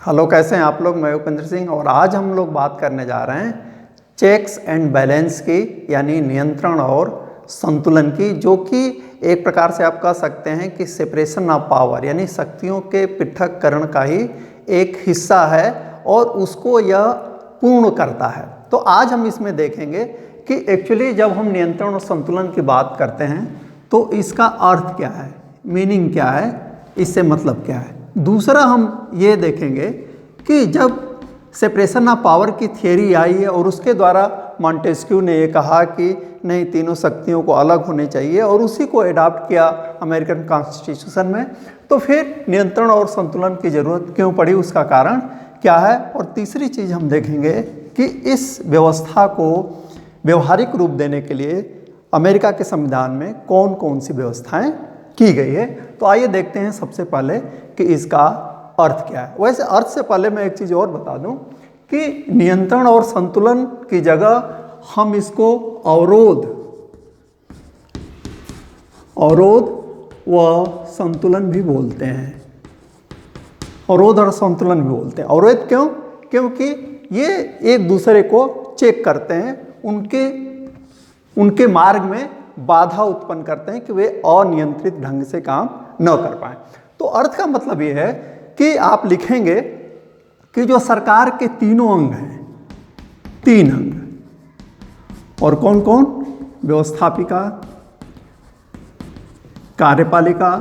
Hello, कैसे हैं आप लोग। मैं उपेंद्र सिंह और आज हम लोग बात करने जा रहे हैं चेक्स एंड बैलेंस की, यानी नियंत्रण और संतुलन की, जो कि एक प्रकार से आप कह सकते हैं कि सेपरेशन ऑफ पावर यानी शक्तियों के पृथक्करण का ही एक हिस्सा है और उसको यह पूर्ण करता है। तो आज हम इसमें देखेंगे कि एक्चुअली जब हम नियंत्रण और संतुलन की बात करते हैं तो इसका अर्थ क्या है, मीनिंग क्या है, इससे मतलब क्या है। दूसरा हम ये देखेंगे कि जब सेपरेशन ऑफ पावर की थियरी आई है और उसके द्वारा मॉन्टेस्क्यू ने ये कहा कि नहीं, तीनों शक्तियों को अलग होने चाहिए और उसी को एडॉप्ट किया अमेरिकन कॉन्स्टिट्यूशन में, तो फिर नियंत्रण और संतुलन की ज़रूरत क्यों पड़ी, उसका कारण क्या है। और तीसरी चीज़ हम देखेंगे कि इस व्यवस्था को व्यवहारिक रूप देने के लिए अमेरिका के संविधान में कौन कौन सी व्यवस्थाएं की गई है। तो आइए देखते हैं सबसे पहले कि इसका अर्थ क्या है। वैसे अर्थ से पहले मैं एक चीज़ और बता दूं कि नियंत्रण और संतुलन की जगह हम इसको अवरोध व संतुलन भी बोलते हैं। अवरोध और संतुलन भी बोलते हैं। अवरोध क्यों? क्योंकि ये एक दूसरे को चेक करते हैं, उनके मार्ग में बाधा उत्पन्न करते हैं कि वे अनियंत्रित ढंग से काम न कर पाए। तो अर्थ का मतलब ये है कि आप लिखेंगे कि जो सरकार के तीनों अंग हैं, 3 अंग, और कौन कौन? व्यवस्थापिका, कार्यपालिका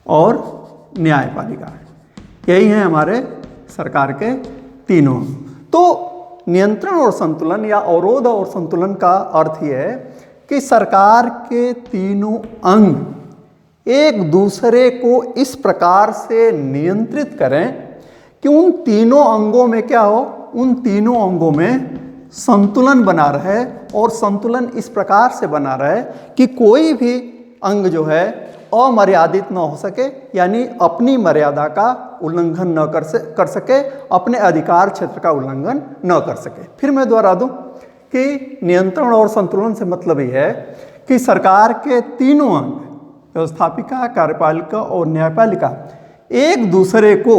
और न्यायपालिका, यही हैं हमारे सरकार के तीनों अंग। तो नियंत्रण और संतुलन या अवरोध और संतुलन का अर्थ यह है कि सरकार के तीनों अंग एक दूसरे को इस प्रकार से नियंत्रित करें कि उन तीनों अंगों में क्या हो, उन तीनों अंगों में संतुलन बना रहे। और संतुलन इस प्रकार से बना रहे कि कोई भी अंग जो है अमर्यादित न हो सके, यानी अपनी मर्यादा का उल्लंघन न कर सके, अपने अधिकार क्षेत्र का उल्लंघन न कर सके। फिर मैं दोहरा दूं कि नियंत्रण और संतुलन से मतलब ये है कि सरकार के तीनों अंग, व्यवस्थापिका, कार्यपालिका और न्यायपालिका, एक दूसरे को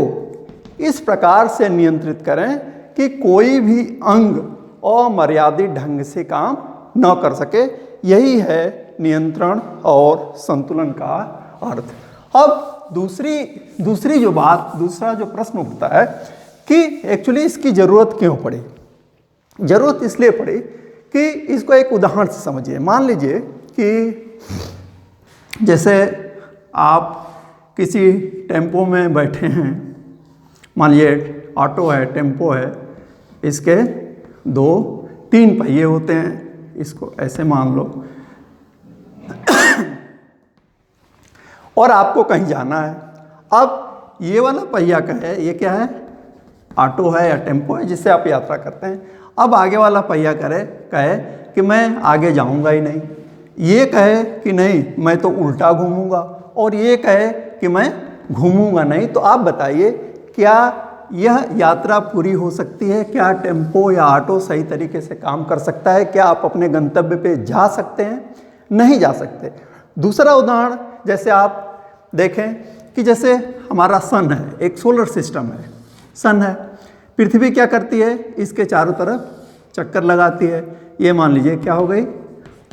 इस प्रकार से नियंत्रित करें कि कोई भी अंग अमर्यादित ढंग से काम न कर सके। यही है नियंत्रण और संतुलन का अर्थ। अब दूसरी दूसरा जो प्रश्न उठता है कि एक्चुअली इसकी ज़रूरत क्यों पड़ी। ज़रूरत इसलिए पड़ी कि इसको एक उदाहरण से समझिए। मान लीजिए कि जैसे आप किसी टेम्पो में बैठे हैं, मान लीजिए ऑटो है, टेम्पो है, इसके 2-3 पहिए होते हैं, इसको ऐसे मान लो, और आपको कहीं जाना है। अब ये वाला पहिया का है, ये क्या है, ऑटो है या टेम्पो है जिससे आप यात्रा करते हैं। अब आगे वाला पहिया कहे कि मैं आगे जाऊंगा ही नहीं, ये कहे कि नहीं मैं तो उल्टा घूमूंगा, और ये कहे कि मैं घूमूंगा नहीं। तो आप बताइए, क्या यह यात्रा पूरी हो सकती है? क्या टेम्पो या ऑटो सही तरीके से काम कर सकता है? क्या आप अपने गंतव्य पे जा सकते हैं? नहीं जा सकते। दूसरा उदाहरण, जैसे आप देखें कि जैसे हमारा सन है, एक सोलर सिस्टम है, सन है, पृथ्वी क्या करती है, इसके चारों तरफ चक्कर लगाती है। ये मान लीजिए क्या हो गई,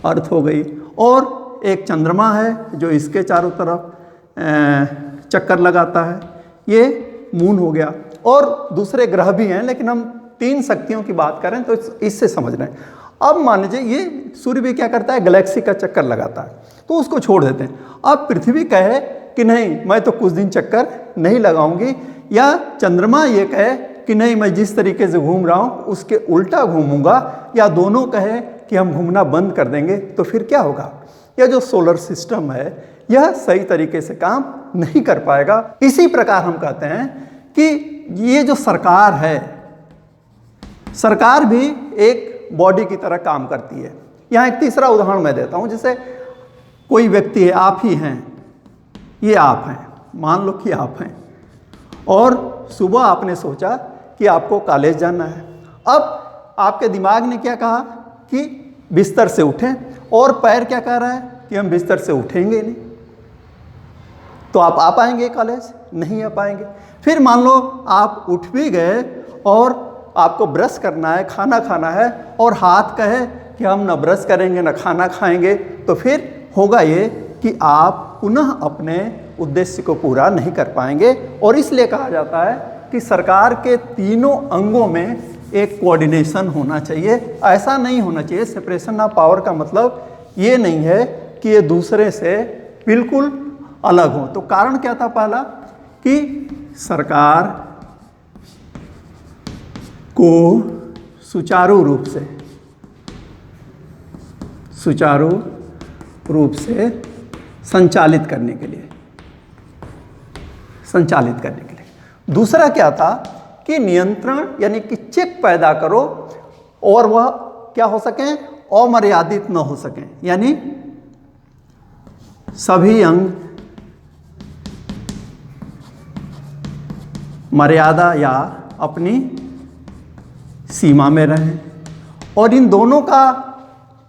अर्थ हो गई। और एक चंद्रमा है जो इसके चारों तरफ चक्कर लगाता है, ये मून हो गया। और दूसरे ग्रह भी हैं, लेकिन हम 3 शक्तियों की बात करें तो इससे समझ रहे हैं। अब मान लीजिए ये सूर्य भी क्या करता है, गैलेक्सी का चक्कर लगाता है, तो उसको छोड़ देते हैं। अब पृथ्वी कहे कि नहीं मैं तो कुछ दिन चक्कर नहीं लगाऊंगी, या चंद्रमा ये कहे कि नहीं मैं जिस तरीके से घूम रहा हूँ उसके उल्टा घूमूंगा, या दोनों कहे कि हम घूमना बंद कर देंगे, तो फिर क्या होगा? यह जो सोलर सिस्टम है यह सही तरीके से काम नहीं कर पाएगा। इसी प्रकार हम कहते हैं कि ये जो सरकार है, सरकार भी एक बॉडी की तरह काम करती है। यहाँ एक तीसरा उदाहरण मैं देता हूँ। जैसे कोई व्यक्ति है, आप ही हैं, ये आप हैं, मान लो कि आप हैं, और सुबह आपने सोचा कि आपको कॉलेज जाना है। अब आपके दिमाग ने क्या कहा कि बिस्तर से उठें, और पैर क्या कह रहा है कि हम बिस्तर से उठेंगे नहीं। तो आप आ पाएंगे कॉलेज? नहीं आ पाएंगे। फिर मान लो आप उठ भी गए और आपको ब्रश करना है, खाना खाना है, और हाथ कहे कि हम न ब्रश करेंगे न खाना खाएंगे, तो फिर होगा ये कि आप पुनः अपने उद्देश्य को पूरा नहीं कर पाएंगे। और इसलिए कहा जाता है कि सरकार के तीनों अंगों में एक कोऑर्डिनेशन होना चाहिए। ऐसा नहीं होना चाहिए, सेपरेशन ऑफ पावर का मतलब ये नहीं है कि ये दूसरे से बिल्कुल अलग हो। तो कारण क्या था पहला, कि सरकार को सुचारू रूप से संचालित करने के लिए दूसरा क्या था कि नियंत्रण यानी कि चेक पैदा करो और वह क्या हो सके, अमर्यादित न हो सके, यानी सभी अंग मर्यादा या अपनी सीमा में रहें। और इन दोनों का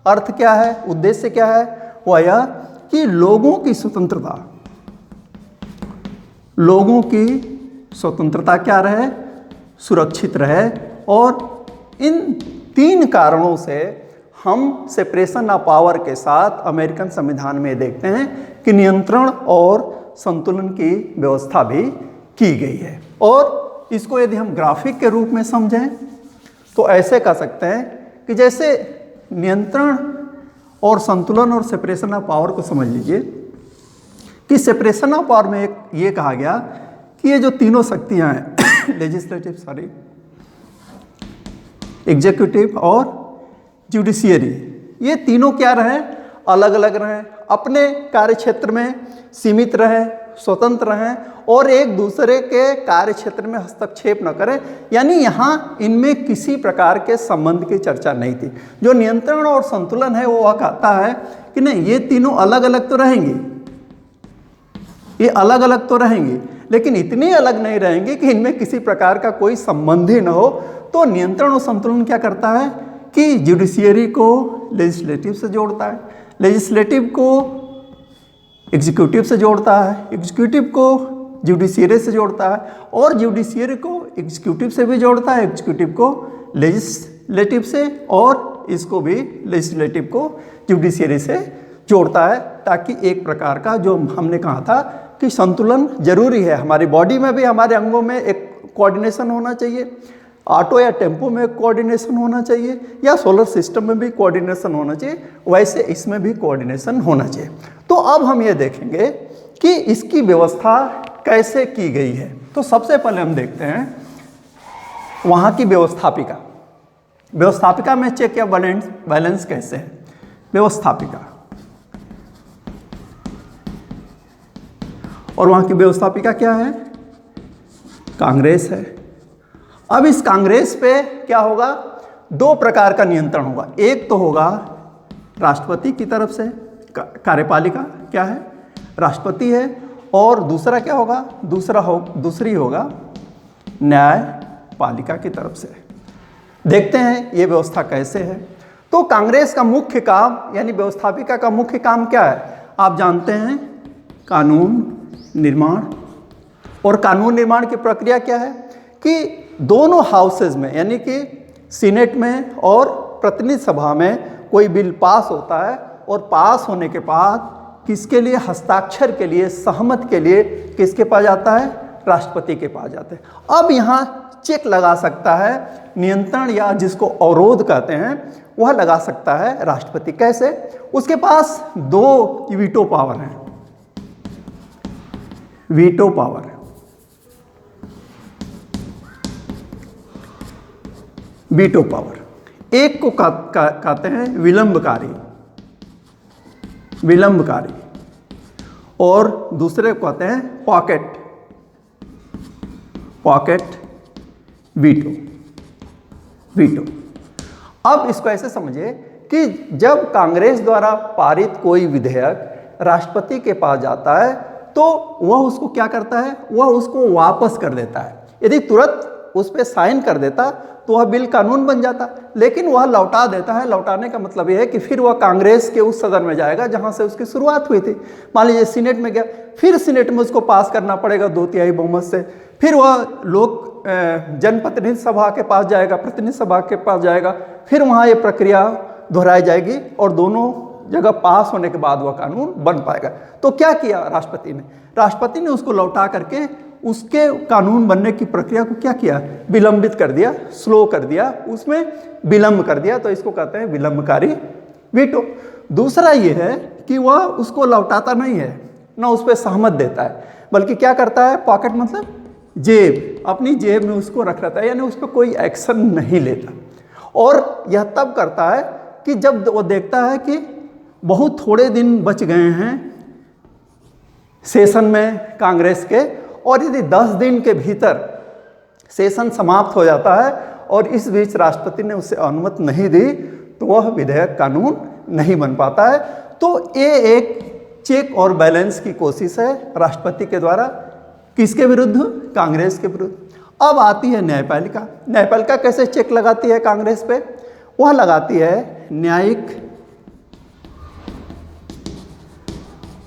अर्थ क्या है, उद्देश्य क्या है, वह यह कि लोगों की स्वतंत्रता क्या रहे, सुरक्षित रहे। और इन तीन कारणों से हम सेपरेशन ऑफ पावर के साथ अमेरिकन संविधान में देखते हैं कि नियंत्रण और संतुलन की व्यवस्था भी की गई है। और इसको यदि हम ग्राफिक के रूप में समझें तो ऐसे कह सकते हैं कि जैसे नियंत्रण और संतुलन और सेपरेशन ऑफ पावर को समझ लीजिए कि सेपरेशन ऑफ पावर में एक ये कहा गया कि ये जो तीनों शक्तियां हैं लेजिस्लेटिव एग्जीक्यूटिव और जुडिशियरी, ये तीनों क्या रहे, अलग अलग रहें, अपने कार्य क्षेत्र में सीमित रहें, स्वतंत्र रहें और एक दूसरे के कार्य क्षेत्र में हस्तक्षेप न करें। यानी यहाँ इनमें किसी प्रकार के संबंध की चर्चा नहीं थी। जो नियंत्रण और संतुलन है वो वह कहता है कि नहीं, ये तीनों अलग अलग तो रहेंगी, ये अलग अलग तो रहेंगी, लेकिन इतनी अलग नहीं रहेंगी कि इनमें किसी प्रकार का कोई संबंध ही न हो। तो नियंत्रण और संतुलन क्या करता है कि जुडिशियरी को लेजिस्लेटिव से जोड़ता है, लेजिस्लेटिव को एग्जीक्यूटिव से जोड़ता है, एग्जीक्यूटिव को जुडिशियरी से जोड़ता है और जुडिशियरी को एग्जीक्यूटिव से भी जोड़ता है, एग्जीक्यूटिव को लेजिस्लेटिव से और इसको भी लेजिस्लेटिव को जुडिशियरी से जोड़ता है, ताकि एक प्रकार का जो हमने कहा था कि संतुलन जरूरी है। हमारी बॉडी में भी, हमारे अंगों में एक कोऑर्डिनेशन होना चाहिए, ऑटो या टेम्पो में कोऑर्डिनेशन होना चाहिए या सोलर सिस्टम में भी कोऑर्डिनेशन होना चाहिए, वैसे इसमें भी कोऑर्डिनेशन होना चाहिए। तो अब हम ये देखेंगे कि इसकी व्यवस्था कैसे की गई है। तो सबसे पहले हम देखते हैं वहाँ की व्यवस्थापिका में चेक या बैलेंस कैसे है। व्यवस्थापिका और वहाँ की व्यवस्थापिका क्या है, कांग्रेस है। अब इस कांग्रेस पे क्या होगा, दो प्रकार का नियंत्रण होगा। एक तो होगा राष्ट्रपति की तरफ से, कार्यपालिका क्या है, राष्ट्रपति है, और दूसरा क्या होगा, दूसरी होगा न्यायपालिका की तरफ से। देखते हैं ये व्यवस्था कैसे है। तो कांग्रेस का मुख्य काम यानी व्यवस्थापिका का मुख्य काम क्या है, आप जानते हैं, कानून निर्माण। और कानून निर्माण की प्रक्रिया क्या है कि दोनों हाउसेज में यानी कि सीनेट में और प्रतिनिधि सभा में कोई बिल पास होता है और पास होने के बाद किसके लिए, हस्ताक्षर के लिए, सहमत के लिए किसके पास जाता है, राष्ट्रपति के पास जाते हैं। अब यहाँ चेक लगा सकता है, नियंत्रण या जिसको अवरोध कहते हैं वह लगा सकता है राष्ट्रपति। कैसे, उसके पास दो वीटो पावर हैं, वीटो पावर। वीटो पावर एक को कहते हैं विलंबकारी और दूसरे को कहते हैं पॉकेट वीटो। अब इसको ऐसे समझिए कि जब कांग्रेस द्वारा पारित कोई विधेयक राष्ट्रपति के पास जाता है तो वह उसको क्या करता है, वह उसको वापस कर देता है। यदि तुरंत उस पर साइन कर देता तो वह बिल कानून बन जाता, लेकिन वह लौटा देता है। लौटाने का मतलब यह है कि फिर वह कांग्रेस के उस सदन में जाएगा जहां से उसकी शुरुआत हुई थी। मान लीजिए सीनेट में गया, फिर सीनेट में उसको पास करना पड़ेगा 2/3 बहुमत से, फिर वह लोक जनप्रतिनिधि सभा के पास जाएगा, प्रतिनिधि सभा के पास जाएगा, फिर वहाँ ये प्रक्रिया दोहराई जाएगी और दोनों जगह पास होने के बाद वह कानून बन पाएगा। तो क्या किया राष्ट्रपति ने? राष्ट्रपति ने उसको लौटा करके उसके कानून बनने की प्रक्रिया को क्या किया? विलंबित कर दिया, स्लो कर दिया, उसमें विलंब कर दिया। तो इसको कहते हैं विलंबकारी वीटो। दूसरा ये है कि वह उसको लौटाता नहीं है, ना उस पर सहमत देता है, बल्कि क्या करता है? पॉकेट मतलब जेब, अपनी जेब में उसको रख लेता है, यानी उस पर कोई एक्शन नहीं लेता। और यह तब करता है कि जब वो देखता है कि बहुत थोड़े दिन बच गए हैं सेशन में कांग्रेस के, और यदि 10 दिन के भीतर सेशन समाप्त हो जाता है और इस बीच राष्ट्रपति ने उसे अनुमति नहीं दी, तो वह विधेयक कानून नहीं बन पाता है। तो ये एक चेक और बैलेंस की कोशिश है राष्ट्रपति के द्वारा, किसके विरुद्ध? कांग्रेस के विरुद्ध। अब आती है न्यायपालिका। न्यायपालिका कैसे चेक लगाती है कांग्रेस पे? वह लगाती है न्यायिक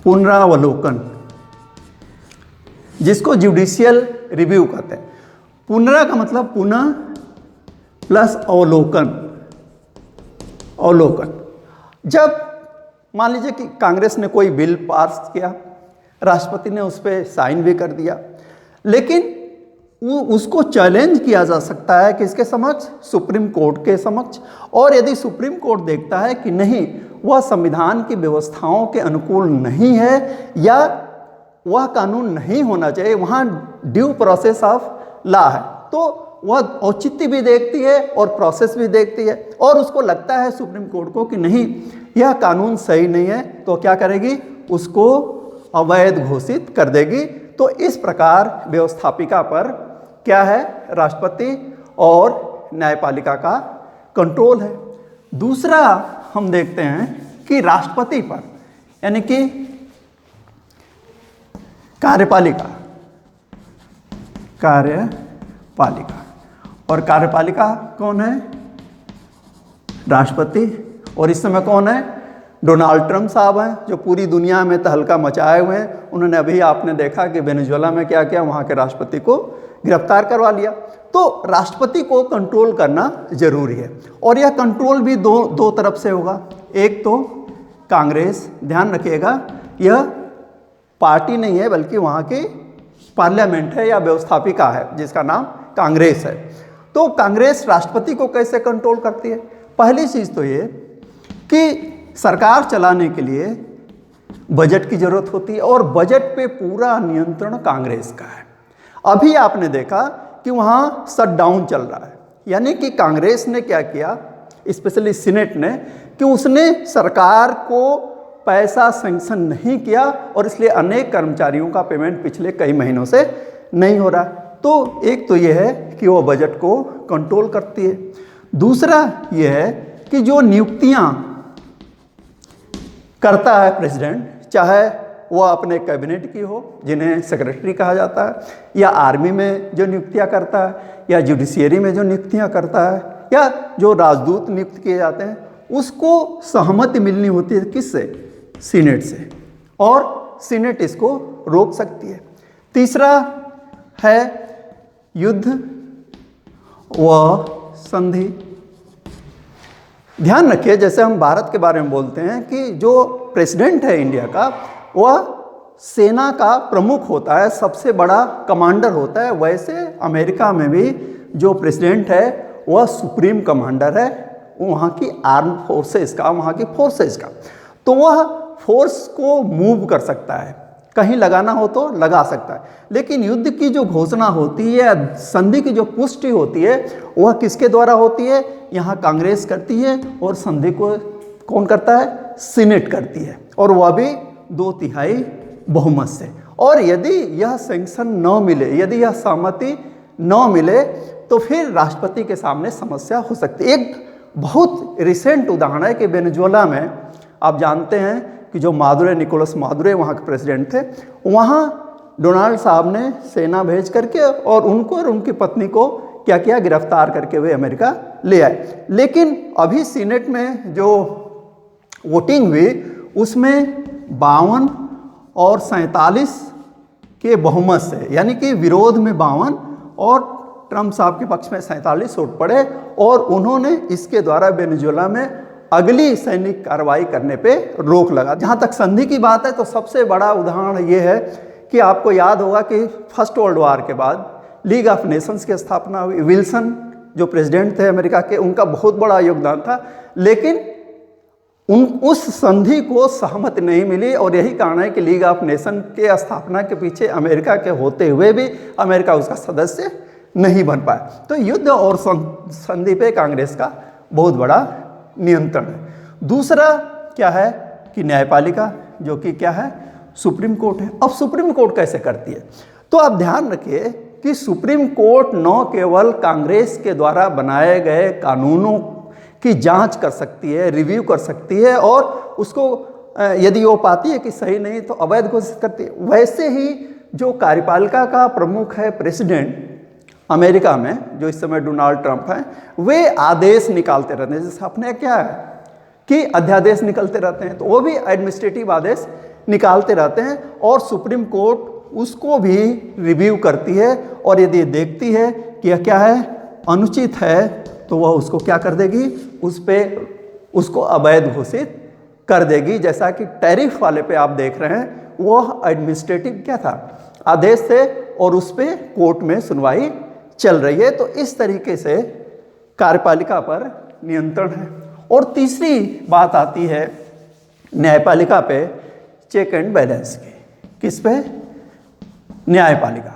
पुनरावलोकन, जिसको जुडिशियल रिव्यू कहते हैं। पुनरा का मतलब पुनः प्लस अवलोकन। अवलोकन, जब मान लीजिए कि कांग्रेस ने कोई बिल पास किया, राष्ट्रपति ने उस पर साइन भी कर दिया, लेकिन उसको चैलेंज किया जा सकता है किसके समक्ष? सुप्रीम कोर्ट के समक्ष। और यदि सुप्रीम कोर्ट देखता है कि नहीं, वह संविधान की व्यवस्थाओं के अनुकूल नहीं है या वह कानून नहीं होना चाहिए, वहाँ ड्यू प्रोसेस ऑफ लॉ है, तो वह औचित्य भी देखती है और प्रोसेस भी देखती है, और उसको लगता है सुप्रीम कोर्ट को कि नहीं, यह कानून सही नहीं है, तो क्या करेगी? उसको अवैध घोषित कर देगी। तो इस प्रकार व्यवस्थापिका पर क्या है? राष्ट्रपति और न्यायपालिका का कंट्रोल है। दूसरा हम देखते हैं कि राष्ट्रपति पर, यानी कि कार्यपालिका, कार्यपालिका, और कार्यपालिका कौन है? राष्ट्रपति। और इस समय कौन है? डोनाल्ड ट्रंप साहब हैं, जो पूरी दुनिया में तहलका मचाए हुए हैं। उन्होंने अभी आपने देखा कि वेनेजुएला में क्या किया, वहाँ के राष्ट्रपति को गिरफ्तार करवा लिया। तो राष्ट्रपति को कंट्रोल करना जरूरी है, और यह कंट्रोल भी दो तरफ से होगा। एक तो कांग्रेस, ध्यान रखिएगा, यह पार्टी नहीं है बल्कि वहाँ की पार्लियामेंट है या व्यवस्थापिका है, जिसका नाम कांग्रेस है। तो कांग्रेस राष्ट्रपति को कैसे कंट्रोल करती है? पहली चीज़ तो ये कि सरकार चलाने के लिए बजट की जरूरत होती है, और बजट पे पूरा नियंत्रण कांग्रेस का है। अभी आपने देखा कि वहाँ शटडाउन चल रहा है, यानी कि कांग्रेस ने क्या किया, स्पेशली सीनेट ने, कि उसने सरकार को पैसा सैंक्शन नहीं किया, और इसलिए अनेक कर्मचारियों का पेमेंट पिछले कई महीनों से नहीं हो रहा। तो एक तो यह है कि वो बजट को कंट्रोल करती है। दूसरा यह है कि जो नियुक्तियां करता है प्रेसिडेंट, चाहे वह अपने कैबिनेट की हो, जिन्हें सेक्रेटरी कहा जाता है, या आर्मी में जो नियुक्तियां करता है, या जुडिशियरी में जो नियुक्तियां करता है, या जो राजदूत नियुक्त किए जाते हैं, उसको सहमति मिलनी होती है किससे? सीनेट से, और सीनेट इसको रोक सकती है। तीसरा है युद्ध व संधि। ध्यान रखिए, जैसे हम भारत के बारे में बोलते हैं कि जो प्रेसिडेंट है इंडिया का, वह सेना का प्रमुख होता है, सबसे बड़ा कमांडर होता है, वैसे अमेरिका में भी जो प्रेसिडेंट है वह सुप्रीम कमांडर है वहाँ की आर्म फोर्सेस का, वहाँ की फोर्सेस का। तो वह फोर्स को मूव कर सकता है, कहीं लगाना हो तो लगा सकता है, लेकिन युद्ध की जो घोषणा होती है, संधि की जो पुष्टि होती है, वह किसके द्वारा होती है? यहाँ कांग्रेस करती है, और संधि को कौन करता है? सीनेट करती है, और वह भी 2/3 बहुमत से। और यदि यह सैंक्शन न मिले, यदि यह सहमति न मिले, तो फिर राष्ट्रपति के सामने समस्या हो सकती है। एक बहुत रिसेंट उदाहरण है कि वेनेजुएला में आप जानते हैं कि जो मादुरे, निकोलस मादुरे वहाँ के प्रेसिडेंट थे, वहाँ डोनाल्ड साहब ने सेना भेज करके और उनको और उनकी पत्नी को क्या किया, गिरफ्तार करके वे अमेरिका ले आए। लेकिन अभी सीनेट में जो वोटिंग हुई उसमें 52 और 47 के बहुमत से, यानी कि विरोध में 52 और ट्रंप साहब के पक्ष में 47 वोट पड़े और उन्होंने इसके द्वारा वेनेजुएला में अगली सैनिक कार्रवाई करने पे रोक लगा। जहाँ तक संधि की बात है तो सबसे बड़ा उदाहरण ये है कि आपको याद होगा कि फर्स्ट वर्ल्ड वॉर के बाद लीग ऑफ नेशंस की स्थापना हुई। विल्सन जो प्रेसिडेंट थे अमेरिका के, उनका बहुत बड़ा योगदान था, लेकिन उस संधि को सहमति नहीं मिली और यही कारण है कि लीग ऑफ नेशन के स्थापना के पीछे अमेरिका के होते हुए भी अमेरिका उसका सदस्य नहीं बन पाया। तो युद्ध और संधि पे कांग्रेस का बहुत बड़ा नियंत्रण है। दूसरा क्या है कि न्यायपालिका, जो कि क्या है, सुप्रीम कोर्ट है। अब सुप्रीम कोर्ट कैसे करती है, तो आप ध्यान रखिए कि सुप्रीम कोर्ट न केवल कांग्रेस के द्वारा बनाए गए कानूनों की जांच कर सकती है, रिव्यू कर सकती है और उसको यदि वो पाती है कि सही नहीं तो अवैध घोषित करती है। वैसे ही जो कार्यपालिका का प्रमुख है प्रेसिडेंट अमेरिका में, जो इस समय डोनाल्ड ट्रंप हैं, वे आदेश निकालते रहते हैं। जैसे अपने क्या है कि अध्यादेश निकलते रहते हैं, तो वो भी एडमिनिस्ट्रेटिव आदेश निकालते रहते हैं और सुप्रीम कोर्ट उसको भी रिव्यू करती है और यदि देखती है कि यह क्या है, अनुचित है, तो वह उसको क्या कर देगी, उस पे उसको अवैध घोषित कर देगी। जैसा कि टैरिफ वाले पे आप देख रहे हैं, वह एडमिनिस्ट्रेटिव क्या था, आदेश थे और उस पे कोर्ट में सुनवाई चल रही है। तो इस तरीके से कार्यपालिका पर नियंत्रण है। और तीसरी बात आती है न्यायपालिका पे चेक एंड बैलेंस की। किस पे, न्यायपालिका।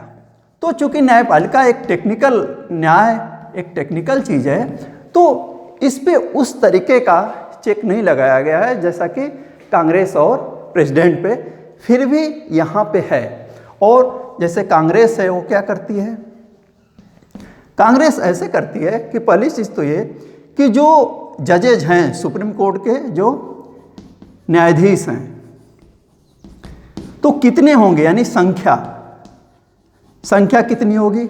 तो चूंकि न्यायपालिका एक टेक्निकल चीज़ है, तो इस पे उस तरीके का चेक नहीं लगाया गया है जैसा कि कांग्रेस और प्रेसिडेंट पे, फिर भी यहाँ पे है। और जैसे कांग्रेस है वो क्या करती है, कांग्रेस ऐसे करती है कि पहली चीज़ तो ये कि जो जजेज हैं सुप्रीम कोर्ट के, जो न्यायाधीश हैं, तो कितने होंगे, यानी संख्या कितनी होगी,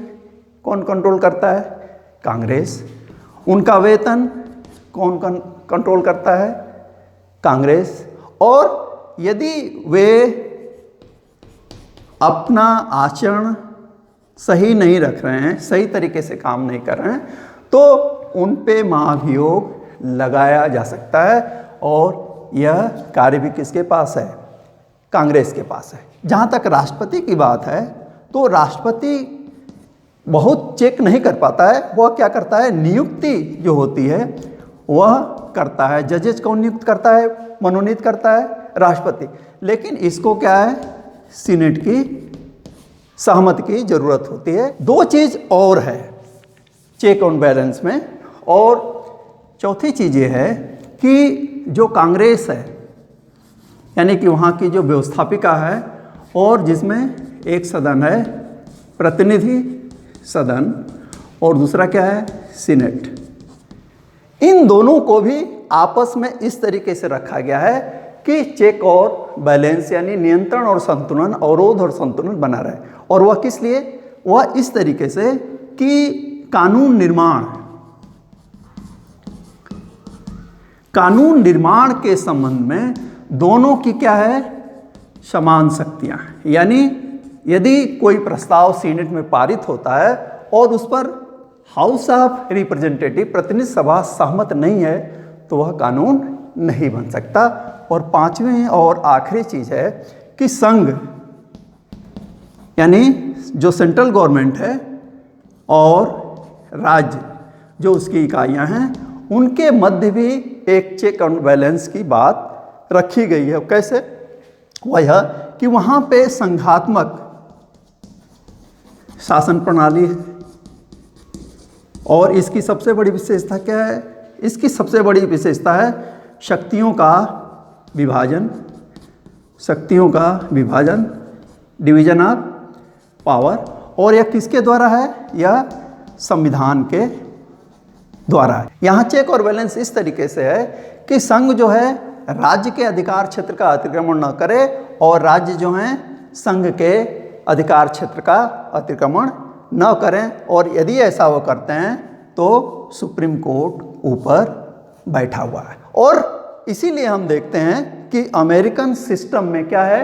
कौन कंट्रोल करता है, कांग्रेस। उनका वेतन कौन कंट्रोल करता है, कांग्रेस। और यदि वे अपना आचरण सही नहीं रख रहे हैं, सही तरीके से काम नहीं कर रहे हैं, तो उन पे महाभियोग लगाया जा सकता है। और यह कार्य भी किसके पास है, कांग्रेस के पास है। जहाँ तक राष्ट्रपति की बात है, तो राष्ट्रपति बहुत चेक नहीं कर पाता है। वह क्या करता है, नियुक्ति जो होती है वह करता है। जजेज कौन नियुक्त करता है, मनोनीत करता है, राष्ट्रपति। लेकिन इसको क्या है, सीनेट की सहमति की जरूरत होती है। दो चीज़ और है चेक ऑन बैलेंस में। और चौथी चीज़ ये है कि जो कांग्रेस है, यानी कि वहाँ की जो व्यवस्थापिका है, और जिसमें एक सदन है प्रतिनिधि सदन और दूसरा क्या है, सीनेट, इन दोनों को भी आपस में इस तरीके से रखा गया है कि चेक और बैलेंस, यानी नियंत्रण और संतुलन, अवरोध और संतुलन बना रहे। और वह किस लिए, वह इस तरीके से कि कानून निर्माण के संबंध में दोनों की क्या है, समान शक्तियां हैं। यानी यदि कोई प्रस्ताव सीनेट में पारित होता है और उस पर हाउस ऑफ रिप्रेजेंटेटिव, प्रतिनिधि सभा सहमत नहीं है, तो वह कानून नहीं बन सकता। और पांचवी और आखिरी चीज है कि संघ, यानी जो सेंट्रल गवर्नमेंट है, और राज्य जो उसकी इकाइयां हैं, उनके मध्य भी एक चेक एंड बैलेंस की बात रखी गई है। कैसे, वह कि वहाँ पे संघात्मक शासन प्रणाली है। और इसकी सबसे बड़ी विशेषता क्या है, इसकी सबसे बड़ी विशेषता है शक्तियों का विभाजन, डिवीजन ऑफ पावर। और यह किसके द्वारा है, यह संविधान के द्वारा है। यहाँ चेक और बैलेंस इस तरीके से है कि संघ जो है राज्य के अधिकार क्षेत्र का अतिक्रमण न करे और राज्य जो हैं संघ के अधिकार क्षेत्र का अतिक्रमण न करें, और यदि ऐसा वो करते हैं तो सुप्रीम कोर्ट ऊपर बैठा हुआ है। और इसीलिए हम देखते हैं कि अमेरिकन सिस्टम में क्या है,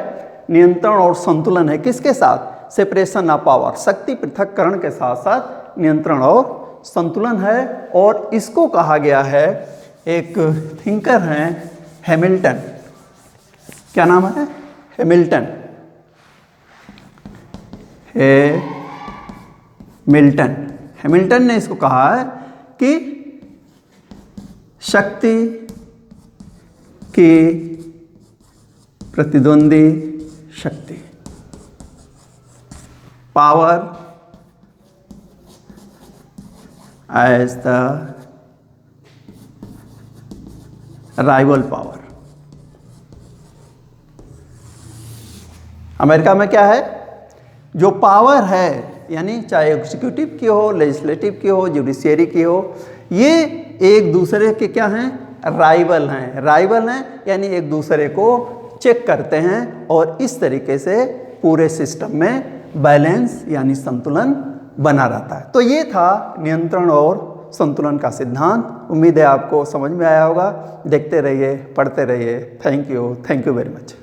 नियंत्रण और संतुलन है। किसके साथ? सेपरेशन ऑफ पावर, शक्ति पृथक्करण के साथ साथ नियंत्रण और संतुलन है। और इसको कहा गया है, एक थिंकर हैं हैमिल्टन, क्या नाम है? हैमिल्टन, हैमिल्टन ने इसको कहा है कि शक्ति की प्रतिद्वंदी शक्ति, power as the rival power. America में क्या है, जो पावर है, यानी चाहे एग्जीक्यूटिव की हो, लेजिस्लेटिव की हो, जुडिशियरी की हो, ये एक दूसरे के क्या हैं? राइवल हैं। राइवल हैं यानी एक दूसरे को चेक करते हैं, और इस तरीके से पूरे सिस्टम में बैलेंस यानी संतुलन बना रहता है। तो ये था नियंत्रण और संतुलन का सिद्धांत। उम्मीद है आपको समझ में आया होगा। देखते रहिए, पढ़ते रहिए। Thank you very much.